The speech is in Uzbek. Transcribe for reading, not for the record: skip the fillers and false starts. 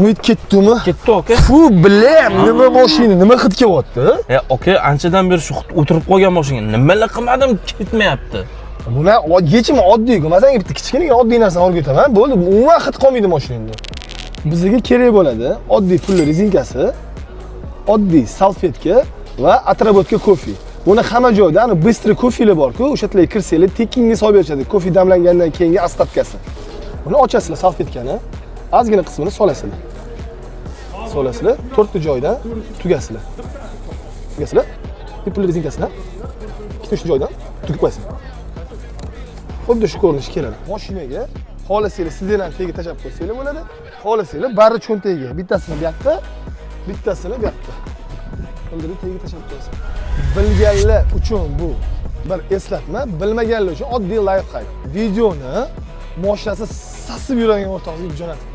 Umid ketdimi? Ketdi aka. Fu, bilam, nima mashina, nima hid kelyapti? Aka, anchadan beri shu o'tirib qolgan mashina. Nimalar qilmadim, ketmayapti. Buni yechimi oddiy-ku. Masalan, bitta kichkina oddiy narsani olib ketaman. Bo'ldi, umuman hid qolmaydi mashinada. Bizga kerak bo'ladi oddiy pulli rezinkasi, oddiy salfetka va atrobotka kofe. Buni hamma joyda, ana bistri kofelar bor-ku, o'sha yerga kirsanglar tekinga solib berishadi. Kofe damlangandan keyingi ostatkasi. Buni ochasizlar salfetkani, ozgina qismini solasizlar. Solasizlar, to'rtta joydan tugasizlar. Tugasizlar. Pulli rezinkasini ikkita joydan tugib qo'yasizlar. Xuddi shu ko'rinish keladi. Mashinaga xohlasanglar sidenani tagiga tashlab qo'ysanglar bo'ladi. Xohlasanglar bari cho'ntagiga, bittasini bu yoqda, bittasini bu yoqda. Qildirib tagiga tashlab qo'yasiz. Bilganlar uchun bu bir eslatma, bilmaganlar uchun oddiy lifehack. Videoni mashinasi sasib yuradigan o'rtog'ingizga jo'natib.